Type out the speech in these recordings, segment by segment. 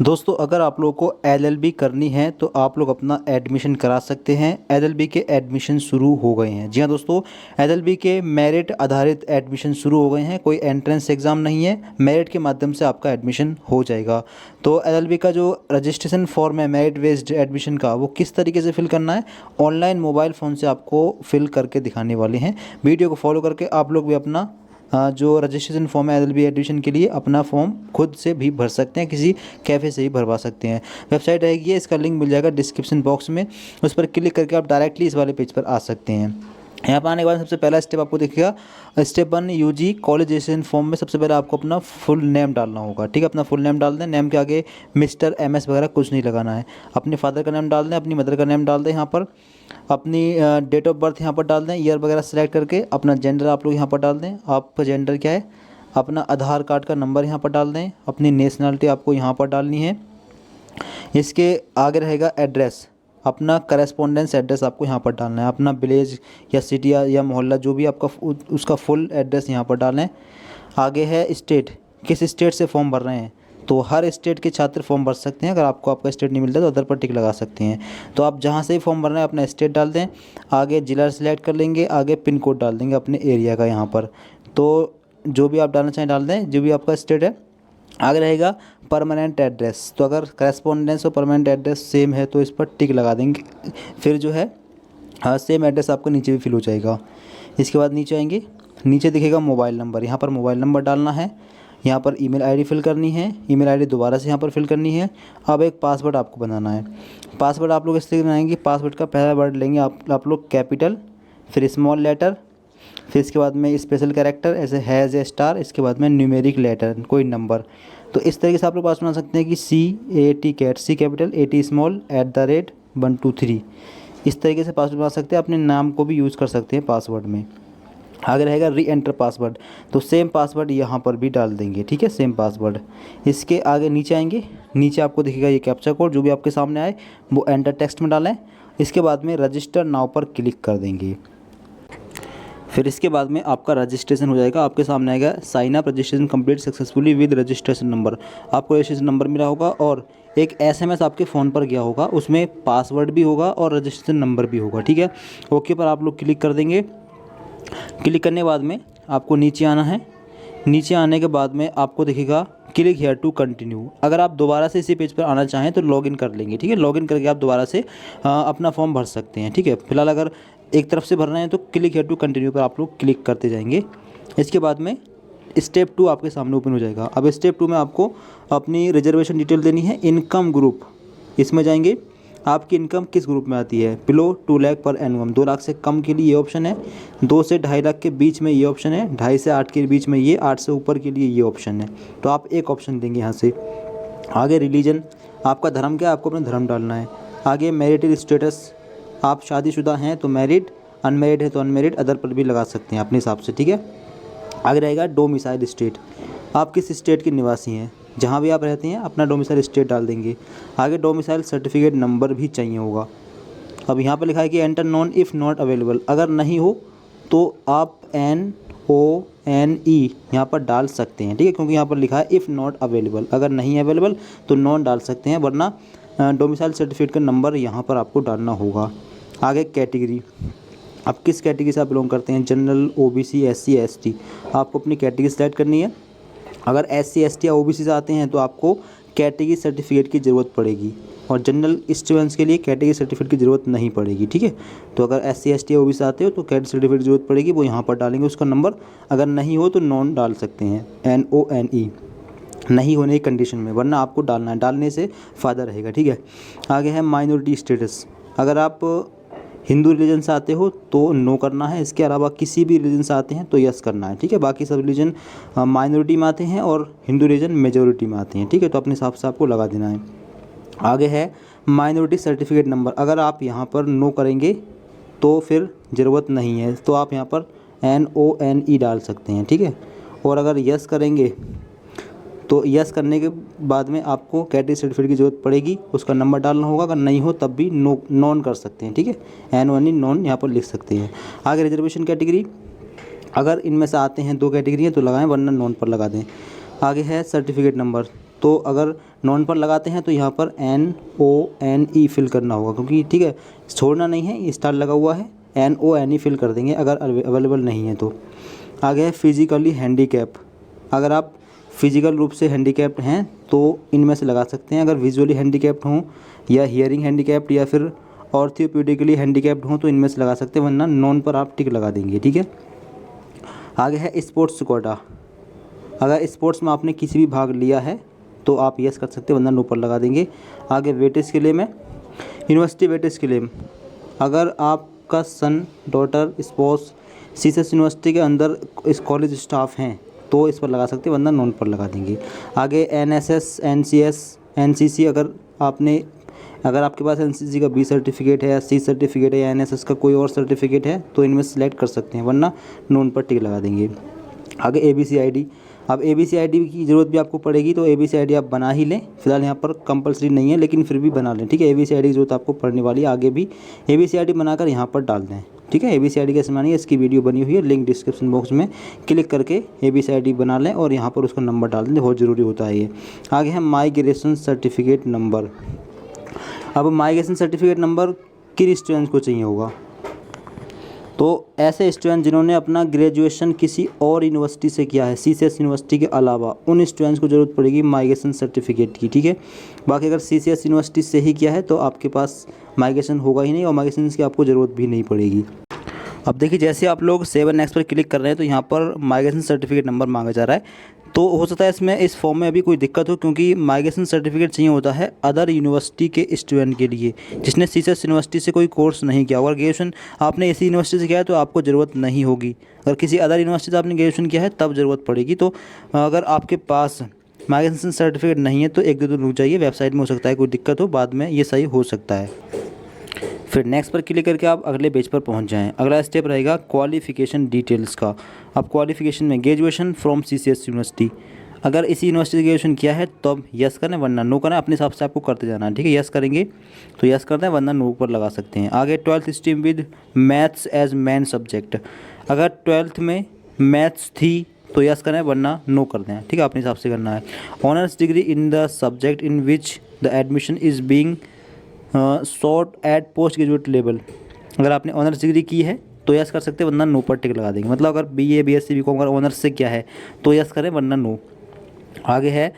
दोस्तों अगर आप लोगों को एलएलबी करनी है तो आप लोग अपना एडमिशन करा सकते हैं। एलएलबी के एडमिशन शुरू हो गए हैं। जी हाँ दोस्तों, एलएलबी के मेरिट आधारित एडमिशन शुरू हो गए हैं। कोई एंट्रेंस एग्ज़ाम नहीं है, मेरिट के माध्यम से आपका एडमिशन हो जाएगा। तो एलएलबी का जो रजिस्ट्रेशन फॉर्म है मेरिट बेस्ड एडमिशन का, वो किस तरीके से फिल करना है, ऑनलाइन मोबाइल फ़ोन से आपको फिल करके दिखाने वाले हैं। वीडियो को फॉलो करके आप लोग भी अपना जो रजिस्ट्रेशन फॉर्म है एलएलबी एडमिशन के लिए, अपना फॉर्म खुद से भी भर सकते हैं, किसी कैफ़े से ही भरवा सकते हैं। वेबसाइट रहेगी है, इसका लिंक मिल जाएगा डिस्क्रिप्शन बॉक्स में, उस पर क्लिक करके आप डायरेक्टली इस वाले पेज पर आ सकते हैं। यहाँ पर आने के बाद सबसे पहला स्टेप आपको दिखेगा, step 1 UG college registration form में सबसे पहले आपको अपना फुल नेम डालना होगा। ठीक है, अपना फुल नेम डाल दें, नेम के आगे मिस्टर MS वगैरह कुछ नहीं लगाना है। अपने फादर का नेम डाल दें, अपनी मदर का नेम डाल दें, यहाँ पर अपनी डेट ऑफ बर्थ यहाँ पर डाल दें, ईयर वगैरह सेलेक्ट करके अपना जेंडर आप लोग यहाँ पर डाल दें, आपका जेंडर क्या है, अपना आधार कार्ड का नंबर यहाँ पर डाल दें, अपनी नेशनलिटी आपको यहाँ पर डालनी है। इसके आगे रहेगा एड्रेस, अपना करस्पॉन्डेंस एड्रेस आपको यहाँ पर डालना है, अपना विलेज या सिटी या मोहल्ला जो भी आपका उसका फुल एड्रेस यहाँ पर डालें। आगे है स्टेट, किस स्टेट से फॉर्म भर रहे हैं, तो हर स्टेट के छात्र फॉर्म भर सकते हैं। अगर आपको आपका स्टेट नहीं मिलता तो अदर पर टिक लगा सकते हैं। तो आप जहाँ से ही फॉर्म भर रहे हैं अपना स्टेट डाल दें, आगे ज़िला सेलेक्ट कर लेंगे, आगे पिन कोड डाल देंगे अपने एरिया का यहाँ पर। तो जो भी आप डालना चाहें डाल दें, जो भी आपका स्टेट है। आगे रहेगा परमानेंट एड्रेस, तो अगर करस्पॉन्डेंस और परमानेंट एड्रेस सेम है तो इस पर टिक लगा देंगे। फिर जो है सेम एड्रेस आपका नीचे भी फिल हो जाएगा। इसके बाद नीचे आएंगे, नीचे दिखेगा मोबाइल नंबर, यहाँ पर मोबाइल नंबर डालना है। यहाँ पर ईमेल आईडी फिल करनी है, ईमेल आईडी दोबारा से यहाँ पर फिल करनी है। अब एक पासवर्ड आपको बनाना है। पासवर्ड आप लोग इस तरीके बनाएंगे, पासवर्ड का पहला वर्ड लेंगे आप लोग कैपिटल, फिर स्मॉल लेटर, फिर इसके बाद में स्पेशल कैरेक्टर ऐसे हैज़ या स्टार, इसके बाद में न्यूमेरिक लेटर कोई नंबर। तो इस तरीके से आप लोग पासवर्ड बना सकते हैं कि CAT cat, C capital AT small @123। इस तरीके से पासवर्ड बना सकते हैं। अपने नाम को भी यूज़ कर सकते हैं पासवर्ड में। आगे रहेगा री एंटर पासवर्ड, तो सेम पासवर्ड यहाँ पर भी डाल देंगे। ठीक है, सेम पासवर्ड। इसके आगे नीचे आएंगे, नीचे आपको दिखेगा ये कैप्चा कोड, जो भी आपके सामने आए वो एंटर टेक्स्ट में डालें। इसके बाद में रजिस्टर नाउ पर क्लिक कर देंगे। फिर इसके बाद में आपका रजिस्ट्रेशन हो जाएगा। आपके सामने आएगा sign up registration complete successfully with registration number. आपको रजिस्ट्रेशन नंबर मिला होगा और एक SMS आपके फ़ोन पर गया होगा, उसमें पासवर्ड भी होगा और रजिस्ट्रेशन नंबर भी होगा। ठीक है, ओके पर आप लोग क्लिक कर देंगे। क्लिक करने के बाद में आपको नीचे आना है। नीचे आने के बाद में आपको दिखेगा क्लिक हेयर टू कंटिन्यू। अगर आप दोबारा से इसी पेज पर आना चाहें तो लॉगिन कर लेंगे। ठीक है, लॉगिन करके आप दोबारा से अपना फॉर्म भर सकते हैं। ठीक है, फिलहाल अगर एक तरफ से भर रहे हैं तो क्लिक हेयर टू कंटिन्यू पर आप लोग क्लिक करते जाएंगे। इसके बाद में स्टेप 2 आपके सामने ओपन हो जाएगा। अब स्टेप 2 में आपको अपनी रिजर्वेशन डिटेल देनी है। इनकम ग्रुप, इसमें जाएंगे, आपकी इनकम किस ग्रुप में आती है। बिलो 2 लाख पर एनुअम, 2 लाख से कम के लिए ये ऑप्शन है, 2 से 2.5 लाख के बीच में ये ऑप्शन है, 2.5 से 8 के बीच में ये, 8 से ऊपर के लिए ये ऑप्शन है। तो आप एक ऑप्शन देंगे यहाँ से। आगे रिलीजन, आपका धर्म क्या है, आपको अपना धर्म डालना है। आगे मैरिटल स्टेटस, आप शादीशुदा हैं तो मैरिड, अनमैरिड है तो अनमैरिड, अदर पर भी लगा सकते हैं अपने हिसाब से। ठीक है, आगे रहेगा डोमिसाइल स्टेट, आप किस स्टेट के निवासी हैं, जहाँ भी आप रहते हैं अपना डोमिसाइल स्टेट डाल देंगे। आगे डोमिसाइल सर्टिफिकेट नंबर भी चाहिए होगा। अब यहाँ पर लिखा है कि enter non if not available, अगर नहीं हो तो आप NONE यहाँ पर डाल सकते हैं। ठीक है, क्योंकि यहाँ पर लिखा है इफ़ नॉट अवेलेबल, अगर नहीं अवेलेबल तो नॉन डाल सकते हैं, वरना डोमिसाइल सर्टिफिकेट का नंबर यहाँ पर आपको डालना होगा। आगे कैटेगरी, आप किस कैटेगरी से आप बिलोंग करते हैं, जनरल, OBC, SC, ST, आपको अपनी कैटेगरी सेलेक्ट करनी है। अगर SC, ST या OBC से आते हैं तो आपको कैटेगरी सर्टिफिकेट की ज़रूरत पड़ेगी, और जनरल स्टूडेंट्स के लिए कैटेगरी सर्टिफिकेट की ज़रूरत नहीं पड़ेगी। ठीक है, तो अगर SC, ST या OBC से आते हो तो कैटेगरी सर्टिफिकेट की ज़रूरत पड़ेगी, वो यहाँ पर डालेंगे उसका नंबर। अगर नहीं हो तो नॉन डाल सकते हैं, NONE, नहीं होने की कंडीशन में, वरना आपको डालना है, डालने से फ़ायदा रहेगा। ठीक है, आगे है माइनॉरिटी स्टेटस, अगर आप हिंदू रिलीजन से आते हो तो नो करना है, इसके अलावा किसी भी रिलीजन से आते हैं तो यस करना है। ठीक है, बाकी सब रिलीजन माइनॉरिटी में आते हैं और हिंदू रिलीजन मेजॉरिटी में आते हैं। ठीक है, तो अपने हिसाब से आपको लगा देना है। आगे है माइनॉरिटी सर्टिफिकेट नंबर, अगर आप यहाँ पर नो करेंगे तो फिर ज़रूरत नहीं है, तो आप यहाँ पर NONE डाल सकते हैं। ठीक है, और अगर यस करेंगे तो यस करने के बाद में आपको कैटेगरी सर्टिफिकेट की ज़रूरत पड़ेगी, उसका नंबर डालना होगा। अगर नहीं हो तब भी नॉन कर सकते हैं। ठीक है, NONE नॉन यहाँ पर लिख सकते हैं। आगे रिजर्वेशन कैटेगरी, अगर इनमें से आते हैं 2 कैटेगरी हैं तो लगाएं, वरना नॉन पर लगा दें। आगे है सर्टिफिकेट नंबर, तो अगर नॉन पर लगाते हैं तो यहाँ पर NONE फिल करना होगा, क्योंकि ठीक है छोड़ना नहीं है, ये स्टार लगा हुआ है, NONE फिल कर देंगे अगर अवेलेबल नहीं है तो। आगे है फिजिकली हैंडीकैप। अगर आप फिजिकल रूप से हैंडीकैप्ड हैं तो इनमें से लगा सकते हैं। अगर विजुअली हैंडीकैप्ड हों या हियरिंग हैंडीकैप्ड या फिर ऑर्थोपेडिकली हैंडीकैप्ड हों तो इनमें से लगा सकते हैं, वरना नॉन पर आप टिक लगा देंगे, ठीक है। आगे है स्पोर्ट्स कोटा। अगर स्पोर्ट्स में आपने किसी भी भाग लिया है तो आप यस कर सकते हैं, वरना नो पर लगा देंगे। आगे वेटेज क्लेम है, यूनिवर्सिटी वेटेज क्लेम। अगर आपका सन, डॉटर, स्पाउस सीसेस यूनिवर्सिटी के अंदर इस कॉलेज स्टाफ हैं तो इस पर लगा सकते हैं, वरना नॉन पर लगा देंगे। आगे NSS, NCS, NCC अगर आपके पास NCC का B सर्टिफिकेट है या C सर्टिफिकेट है या NSS का कोई और सर्टिफिकेट है तो इनमें सेलेक्ट कर सकते हैं, वरना नॉन पर टिक लगा देंगे। आगे ABC ID। अब ABC ID की ज़रूरत भी आपको पड़ेगी तो ABC ID आप बना ही लें, फिलहाल यहाँ पर कंपलसरी नहीं है लेकिन फिर भी बना लें, ठीक है। ABC ID की ज़रूरत आपको पड़ने वाली है, आगे भी ABC ID बनाकर यहाँ पर डाल दें, ठीक है। ABC ID कैसे बनानी है इसकी वीडियो बनी हुई है, लिंक डिस्क्रिप्शन बॉक्स में क्लिक करके ABC ID बना लें और यहाँ पर उसका नंबर डाल दें, बहुत ज़रूरी होता है ये। आगे है माइग्रेशन सर्टिफिकेट नंबर। अब माइग्रेशन सर्टिफिकेट नंबर किन स्टूडेंट्स को चाहिए होगा, तो ऐसे स्टूडेंट जिन्होंने अपना ग्रेजुएशन किसी और यूनिवर्सिटी से किया है, CCS यूनिवर्सिटी के अलावा, उन स्टूडेंट्स को ज़रूरत पड़ेगी माइग्रेशन सर्टिफिकेट की, ठीक है। बाकी अगर CCS यूनिवर्सिटी से ही किया है तो आपके पास माइग्रेशन होगा ही नहीं और माइग्रेशन की आपको ज़रूरत भी नहीं पड़ेगी। अब देखिए जैसे आप लोग 7 पर क्लिक कर रहे हैं तो यहाँ पर माइग्रेशन सर्टिफिकेट नंबर मांगा जा रहा है, तो हो सकता है इसमें इस फॉर्म में अभी कोई दिक्कत हो, क्योंकि माइग्रेशन सर्टिफिकेट चाहिए होता है अदर यूनिवर्सिटी के स्टूडेंट के लिए जिसने CCS यूनिवर्सिटी से कोई कोर्स नहीं किया। अगर ग्रेजुएशन आपने इसी यूनिवर्सिटी से किया है तो आपको ज़रूरत नहीं होगी, अगर किसी अदर यूनिवर्सिटी से आपने ग्रेजुएशन किया है तब ज़रूरत पड़ेगी। तो अगर आपके पास माइग्रेशन सर्टिफिकेट नहीं है तो एक दो दिन रुक जाइए, वेबसाइट में हो सकता है कोई दिक्कत हो, बाद में ये सही हो सकता है। फिर नेक्स्ट पर क्लिक करके आप अगले पेज पर पहुंच जाएं। अगला स्टेप रहेगा क्वालिफ़िकेशन डिटेल्स का। अब क्वालिफ़िकेशन में ग्रेजुएशन फ्रॉम CCS यूनिवर्सिटी, अगर इसी यूनिवर्सिटी से ग्रेजुएशन किया है तो अब यस करें, वरना नो करें, अपने हिसाब से आपको करते जाना है, ठीक है। यस करेंगे तो यस करते हैं, वरना नो पर लगा सकते हैं। आगे 12th stream with maths as main subject. अगर 12th में मैथ्स थी तो यस करें, वरना नो कर दें, ठीक है, अपने हिसाब से करना है। Honours degree in the subject in which the admission is being sought at post graduate level. अगर आपने ऑनर्स डिग्री की है तो यस कर सकते हैं, वरना नो पर टिक लगा देंगे। मतलब अगर BA BSc BCom अगर ऑनर्स से किया है तो यस करें, वरना नो। आगे है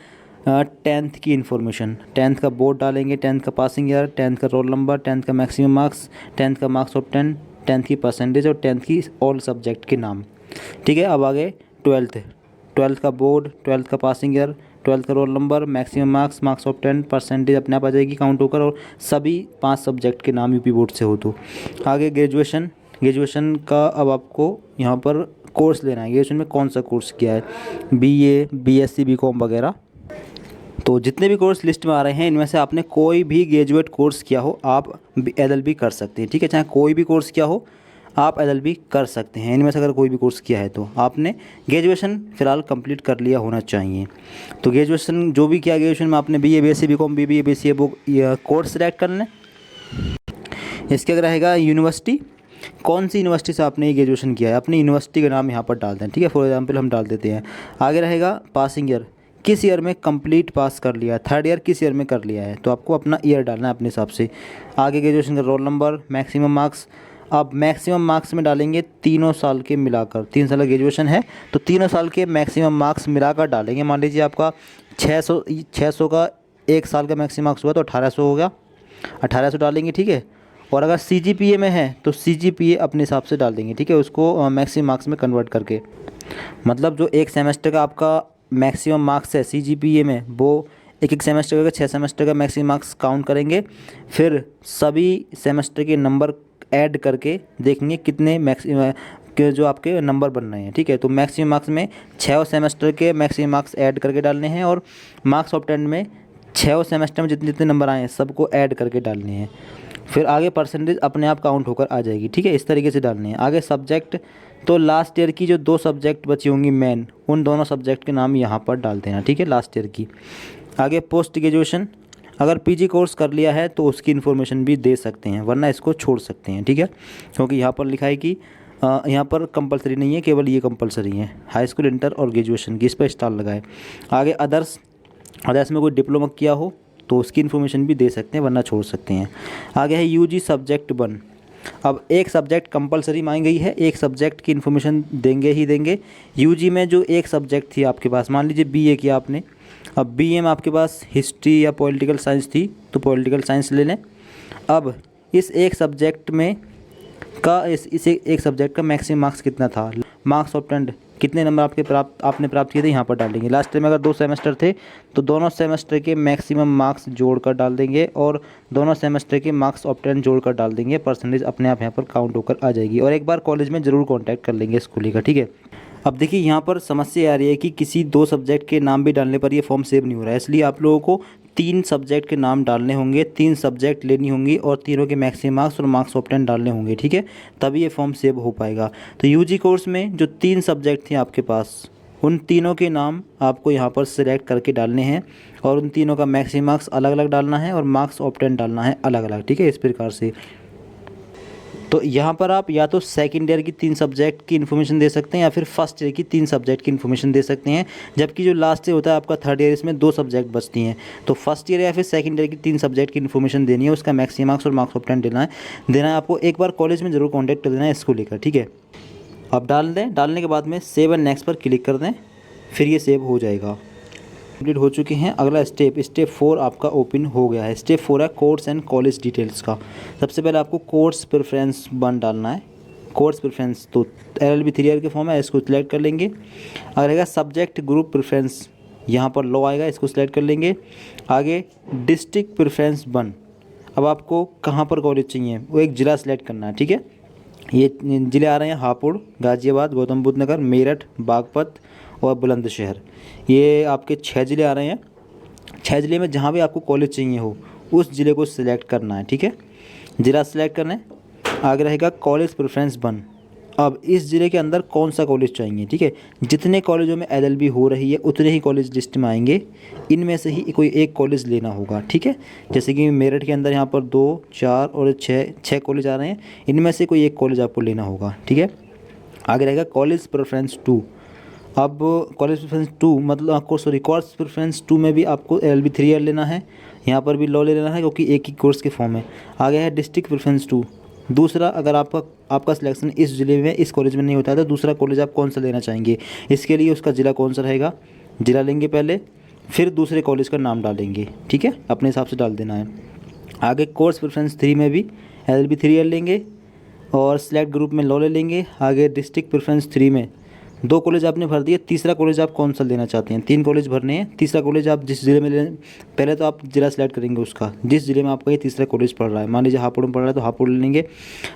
10th की इन्फॉर्मेशन। 10th का बोर्ड डालेंगे, 10th का पासिंग ईयर, 10th का रोल नंबर, 10th का मैक्सिमम मार्क्स, 10th का मार्क्स ऑफ 10, 10th की परसेंटेज और 10th की ऑल सब्जेक्ट के नाम, ठीक है। अब आगे 12th का बोर्ड, 12th का पासिंग ईयर, 12th का roll number, maximum marks, marks of 10, percentage अपने आप आ जाएगी काउंट होकर, और सभी 5 सब्जेक्ट के नाम UP बोर्ड से हो तो। आगे ग्रेजुएशन का अब आपको यहाँ पर कोर्स लेना है, ग्रेजुएशन में कौन सा कोर्स किया है, BA BSc BCom वगैरह। तो जितने भी कोर्स लिस्ट में आ रहे हैं इनमें से आपने कोई भी ग्रेजुएट कोर्स किया हो आप LLB कर सकते हैं, ठीक है। चाहे कोई भी कोर्स किया हो आप LLB कर सकते हैं। इनमें से अगर कोई भी कोर्स किया है तो आपने ग्रेजुएशन फ़िलहाल कंप्लीट कर लिया होना चाहिए। तो ग्रेजुएशन जो भी किया, ग्रेजुएशन में आपने BA BSc BCom BBA BCA book course select कर लें। इसके अगर रहेगा यूनिवर्सिटी, कौन सी यूनिवर्सिटी से आपने ये ग्रेजुएशन किया है, अपनी यूनिवर्सिटी का नाम यहाँ पर डाल दें, ठीक है। फॉर एग्जांपल हम डाल देते हैं। आगे रहेगा पासिंग ईयर, किस ईयर में कंप्लीट पास कर लिया है, 3rd ईयर किस ईयर में कर लिया है, तो आपको अपना ईयर डालना है अपने हिसाब से। आगे ग्रेजुएशन का रोल नंबर, मैक्सिमम मार्क्स। अब मैक्सिमम मार्क्स में डालेंगे तीनों साल के मिलाकर, 3 साल का ग्रेजुएशन है तो तीनों साल के मैक्सिमम मार्क्स मिलाकर डालेंगे। मान लीजिए आपका 600 का 1 साल का मैक्सिमम मार्क्स हुआ तो 1800 हो गया, 1800 डालेंगे, ठीक है। और अगर CGPA में है तो CGPA अपने हिसाब से डाल देंगे, ठीक है, उसको मैक्सिमम मार्क्स में कन्वर्ट करके। मतलब जो एक सेमेस्टर का आपका मैक्सिमम मार्क्स है CGPA में, वो एक सेमेस्टर का 6 सेमेस्टर का मैक्सिमम मार्क्स काउंट करेंगे, फिर सभी सेमेस्टर के नंबर ऐड करके देखेंगे कितने मैक्सिमम के जो आपके नंबर बन रहे हैं, ठीक है। तो मैक्सिमम मार्क्स में 6 सेमेस्टर के मैक्सिमम मार्क्स ऐड करके डालने हैं और मार्क्स ऑफ 10 में 6 सेमेस्टर में जितने जितने नंबर आए हैं सबको ऐड करके डालने हैं। फिर आगे परसेंटेज अपने आप काउंट होकर आ जाएगी, ठीक है, इस तरीके से डालने हैं। आगे सब्जेक्ट, तो लास्ट ईयर की जो 2 सब्जेक्ट बची होंगी मेन, उन दोनों सब्जेक्ट के नाम यहाँ पर डाल देना, ठीक है, लास्ट ईयर की। आगे पोस्ट ग्रेजुएशन, अगर PG कोर्स कर लिया है तो उसकी इन्फॉर्मेशन भी दे सकते हैं, वरना इसको छोड़ सकते हैं, ठीक है, क्योंकि यहाँ पर लिखा है कि यहाँ पर कंपलसरी नहीं है, केवल ये कंपलसरी है, हाई स्कूल, इंटर और ग्रेजुएशन की, इस पर स्टार लगाए। आगे अदर्स, अगर इसमें कोई डिप्लोमा किया हो तो उसकी इन्फॉर्मेशन भी दे सकते हैं, वरना छोड़ सकते हैं। आगे है यूजी सब्जेक्ट 1। अब एक सब्जेक्ट कंपलसरी मांगी गई है, एक सब्जेक्ट की इन्फॉर्मेशन देंगे ही देंगे। यूजी में जो एक सब्जेक्ट थी आपके पास, मान लीजिए बीए किया आपने, अब बीए में आपके पास हिस्ट्री या पॉलिटिकल साइंस थी तो पॉलिटिकल साइंस ले लें। अब इस एक सब्जेक्ट में इस एक सब्जेक्ट का मैक्सिमम मार्क्स कितना था, मार्क्स ऑब्टेन्ड, कितने नंबर आपने प्राप्त किए थे, यहाँ पर डाल देंगे। लास्ट टाइम अगर 2 सेमेस्टर थे तो दोनों सेमेस्टर के मैक्सिमम मार्क्स जोड़कर डाल देंगे और दोनों सेमेस्टर के मार्क्स ऑब्टेन जोड़कर डाल देंगे। परसेंटेज अपने आप यहाँ पर काउंट होकर आ जाएगी। और एक बार कॉलेज में ज़रूर कॉन्टैक्ट कर लेंगे स्कूली का, ठीक है। अब देखिए यहाँ पर समस्या आ रही है कि किसी 2 सब्जेक्ट के नाम भी डालने पर ये फॉर्म सेव नहीं हो रहा है, इसलिए आप लोगों को 3 सब्जेक्ट के नाम डालने होंगे, 3 सब्जेक्ट लेनी होंगी और तीनों के मैक्सिमम मार्क्स और मार्क्स ऑब्टेन डालने होंगे, ठीक है, तभी ये फॉर्म सेव हो पाएगा। तो यूजी कोर्स में जो 3 सब्जेक्ट थे आपके पास, उन तीनों के नाम आपको यहाँ पर सिलेक्ट करके डालने हैं और उन तीनों का मैक्सिमम मार्क्स अलग अलग डालना है और मार्क्स ऑब्टेन डालना है अलग अलग, ठीक है, इस प्रकार से। तो यहाँ पर आप या तो सेकेंड ईयर की 3 सब्जेक्ट की इन्फॉर्मेशन दे सकते हैं या फिर फर्स्ट ईयर की 3 सब्जेक्ट की इन्फॉर्मेशन दे सकते हैं, जबकि जो लास्ट ईयर होता है आपका थर्ड ईयर, इसमें 2 सब्जेक्ट बचती हैं। तो फर्स्ट ईयर या फिर सेकेंड ईयर की 3 सब्जेक्ट की इन्फॉर्मेशन देनी है, उसका मैक्सिमम मार्क्स और मार्क्स ऑब्टेन देना है आपको। एक बार कॉलेज में ज़रूर कॉन्टैक्ट कर देना है इसको लेकर, ठीक है। अब डाल दें, डालने के बाद में सेव एंड नेक्स्ट पर क्लिक कर दें, फिर ये सेव हो जाएगा। कंप्लीट हो चुके हैं। अगला स्टेप 4 आपका ओपन हो गया है। स्टेप 4 है कोर्स एंड कॉलेज डिटेल्स का। सबसे पहले आपको कोर्स प्रेफरेंस 1 डालना है। कोर्स प्रेफरेंस तो LLB 3 ईयर के फॉर्म है, इसको सिलेक्ट कर लेंगे। अगर आएगा सब्जेक्ट ग्रुप प्रेफरेंस, यहाँ पर लो आएगा, इसको सिलेक्ट कर लेंगे। आगे डिस्ट्रिक्ट प्रेफरेंस 1, अब आपको कहाँ पर कॉलेज चाहिए वो एक ज़िला सेलेक्ट करना है, ठीक है। ये ज़िले आ रहे हैं हापुड़, गाज़ियाबाद, गौतम बुद्ध नगर, मेरठ, बागपत और बुलंदशहर। ये आपके 6 ज़िले आ रहे हैं। 6 ज़िले में जहाँ भी आपको कॉलेज चाहिए हो उस ज़िले को सिलेक्ट करना है, ठीक है। ज़िला सिलेक्ट करना है। आगे रहेगा कॉलेज प्रेफरेंस 1। अब इस ज़िले के अंदर कौन सा कॉलेज चाहिए, ठीक है। जितने कॉलेजों में LLB हो रही है उतने ही कॉलेज लिस्ट में आएंगे, इनमें से ही कोई एक कॉलेज लेना होगा, ठीक है। जैसे कि मेरठ के अंदर यहाँ पर 2, 4 और 6 कॉलेज आ रहे हैं, इनमें से कोई एक कॉलेज आपको लेना होगा, ठीक है। आगे रहेगा कॉलेज प्रेफरेंस 2। अब कॉलेज प्रेफरेंस 2 मतलब आपको कोर्स प्रेफरेंस 2 में भी आपको LLB 3 ईयर लेना है, यहाँ पर भी लॉ ले लेना है क्योंकि एक ही कोर्स के फॉर्म है। आगे है डिस्ट्रिक्ट प्रेफरेंस 2। दूसरा, अगर आपका सिलेक्शन इस ज़िले में इस कॉलेज में नहीं होता है तो दूसरा कॉलेज आप कौन सा लेना चाहेंगे, इसके लिए उसका ज़िला कौन सा रहेगा, ज़िला लेंगे पहले, फिर दूसरे कॉलेज का नाम डालेंगे, ठीक है, अपने हिसाब से डाल देना है। आगे कोर्स प्रेफरेंस 3 में भी LLB 3 ईयर लेंगे और सिलेक्ट ग्रुप में लॉ ले लेंगे। आगे डिस्ट्रिक्ट प्रेफरेंस 3 में 2 कॉलेज आपने भर दिए, तीसरा कॉलेज आप कौन सा लेना चाहते हैं, 3 कॉलेज भरने हैं। तीसरा कॉलेज आप जिस ज़िले में लें, पहले तो आप ज़िला सेलेक्ट करेंगे उसका, जिस ज़िले में आपका ये तीसरा कॉलेज पढ़ रहा है। मान लीजिए हापुड़ में पढ़ रहा है तो हापुड़ ले लेंगे।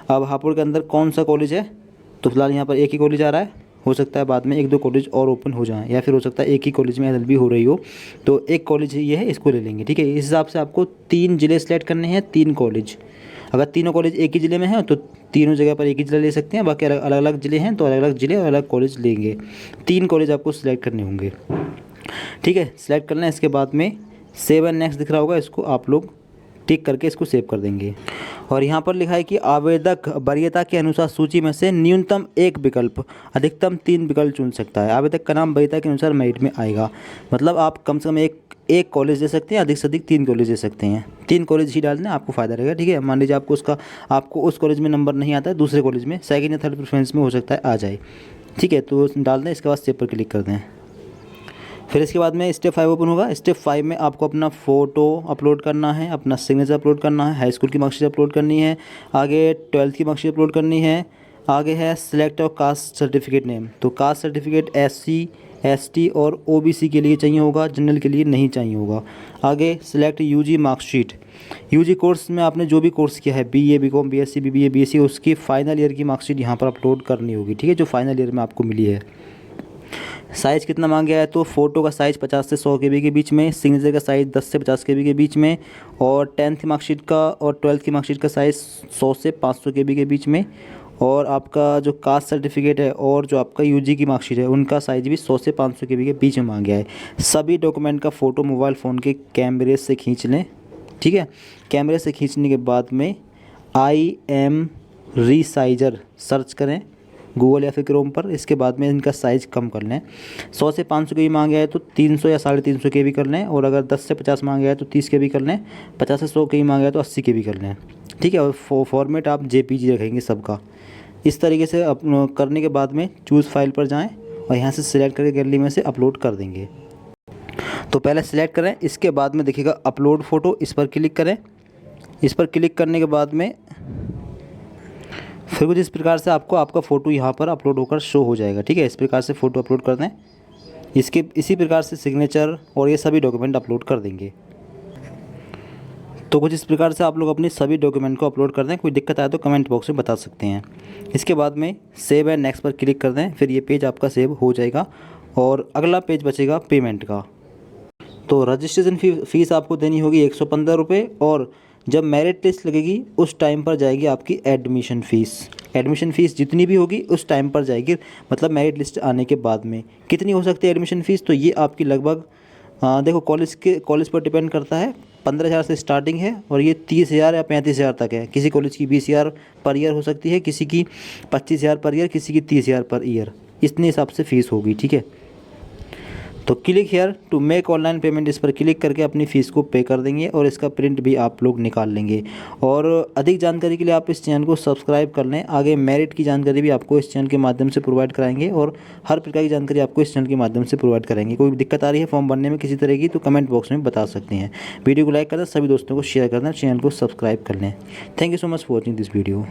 अब हापुड़ के अंदर कौन सा कॉलेज है, तो फिलहाल यहाँ पर एक ही कॉलेज आ रहा है, हो सकता है बाद में 1-2 कॉलेज और ओपन हो जाएँ, या फिर हो सकता है एक ही कॉलेज में LLB हो रही हो, तो एक कॉलेज ये है, इसको ले लेंगे, ठीक है। इस हिसाब से आपको 3 ज़िले सेलेक्ट करने हैं, 3 कॉलेज। अगर तीनों कॉलेज एक ही ज़िले में हैं तो तीनों जगह पर एक ही ज़िला ले सकते हैं, बाकी अलग अलग ज़िले हैं तो अलग अलग ज़िले और अलग कॉलेज लेंगे। 3 कॉलेज आपको सिलेक्ट करने होंगे, ठीक है। सिलेक्ट करना है, इसके बाद में सेव एंड नेक्स्ट दिख रहा होगा, इसको आप लोग टिक करके इसको सेव कर देंगे। और यहाँ पर लिखा है कि आवेदक वरीयता के अनुसार सूची में से न्यूनतम 1 विकल्प, अधिकतम 3 विकल्प चुन सकता है। आवेदक का नाम वरीयता के अनुसार मेरिट में आएगा, मतलब आप कम से कम एक कॉलेज दे सकते हैं, अधिक से अधिक 3 कॉलेज दे सकते हैं। 3 कॉलेज ही डालना, आपको फ़ायदा रहेगा, ठीक है। मान लीजिए आपको उस कॉलेज में नंबर नहीं आता है, दूसरे कॉलेज में सेकंड या थर्ड प्रेफरेंस में हो सकता है आ जाए, ठीक है। तो डाल दें, इसके बाद सेव पर क्लिक कर दें। फिर इसके बाद में स्टेप 5 ओपन होगा। स्टेप 5 में आपको अपना फ़ोटो अपलोड करना है, अपना सिग्नेचर अपलोड करना है, हाई स्कूल की मार्कशीट अपलोड करनी है, आगे 12th की मार्कशीट अपलोड करनी है। आगे है सिलेक्ट और कास्ट सर्टिफिकेट नेम, तो कास्ट सर्टिफिकेट SC ST और OBC के लिए चाहिए होगा, जनरल के लिए नहीं चाहिए होगा। आगे select UG marksheet, UG course में आपने जो भी कोर्स किया है, BA BCom BSc BBA BSc, उसकी फाइनल ईयर की मार्कशीट यहाँ पर अपलोड करनी होगी, ठीक है, जो फाइनल ईयर में आपको मिली है। साइज़ कितना मांग गया है, तो फ़ोटो का साइज़ 50 से 100 KB के बीच में, सिग्नेचर का साइज़ 10 से 50 KB के बीच में, और 10th की मार्कशीट का और 12th की मार्कशीट का साइज़ 100 से 500 KB के बीच में, और आपका जो कास्ट सर्टिफिकेट है और जो आपका UG की मार्कशीट है उनका साइज़ भी 100 से 500 KB के बीच में मांग गया है। सभी डॉक्यूमेंट का फ़ोटो मोबाइल फ़ोन के कैमरे से खींच लें, ठीक है। कैमरे से खींचने के बाद में IM रीसाइजर सर्च करें, गूगल या फिर क्रोम पर। इसके बाद में इनका साइज़ कम कर लें। 100 से 500 के भी मांगे है तो 300 या 350 के भी कर लें, और अगर 10 से 50 मांगे है तो 30 के भी कर लें, 50 से 100 के भी मांगे है तो 80 के भी कर लें, ठीक है। और फॉर्मेट आप JPG रखेंगे सबका। इस तरीके से करने के बाद में चूज़ फाइल पर जाएँ और यहाँ से सिलेक्ट करके गैलरी में से अपलोड कर देंगे। तो पहले सिलेक्ट करें, इसके बाद में देखिएगा अपलोड फ़ोटो, इस पर क्लिक करें। इस पर क्लिक करने के बाद में फिर कुछ इस प्रकार से आपको आपका फ़ोटो यहाँ पर अपलोड होकर शो हो जाएगा, ठीक है। इस प्रकार से फ़ोटो अपलोड कर दें। इसी प्रकार से सिग्नेचर और ये सभी डॉक्यूमेंट अपलोड कर देंगे। तो कुछ इस प्रकार से आप लोग अपनी सभी डॉक्यूमेंट को अपलोड कर दें। कोई दिक्कत आए तो कमेंट बॉक्स में बता सकते हैं। इसके बाद में सेव एंड नेक्स्ट पर क्लिक कर दें, फिर ये पेज आपका सेव हो जाएगा और अगला पेज बचेगा पेमेंट का। तो रजिस्ट्रेशन फ़ीस आपको देनी होगी 115 रुपये, और जब मेरिट लिस्ट लगेगी उस टाइम पर जाएगी आपकी एडमिशन फ़ीस। एडमिशन फ़ीस जितनी भी होगी उस टाइम पर जाएगी, मतलब मेरिट लिस्ट आने के बाद में। कितनी हो सकती है एडमिशन फ़ीस, तो ये आपकी लगभग देखो कॉलेज पर डिपेंड करता है। 15,000 से स्टार्टिंग है और ये 30,000 या 35,000 तक है। किसी कॉलेज की 20,000 पर ईयर हो सकती है, किसी की 25,000 पर ईयर, किसी की 30,000 पर ईयर। इतने हिसाब से फ़ीस होगी, ठीक है। तो click here to make online payment, इस पर क्लिक करके अपनी फ़ीस को पे कर देंगे और इसका प्रिंट भी आप लोग निकाल लेंगे। और अधिक जानकारी के लिए आप इस चैनल को सब्सक्राइब कर लें। आगे मेरिट की जानकारी भी आपको इस चैनल के माध्यम से प्रोवाइड कराएंगे और हर प्रकार की जानकारी आपको इस चैनल के माध्यम से प्रोवाइड कराएंगे। कोई दिक्कत आ रही है फॉर्म भरने में किसी तरह की तो कमेंट बॉक्स में बता सकते हैं। वीडियो को लाइक कर दें, सभी दोस्तों को शेयर कर दें, चैनल को सब्सक्राइब कर लें। Thank you so much for watching this video.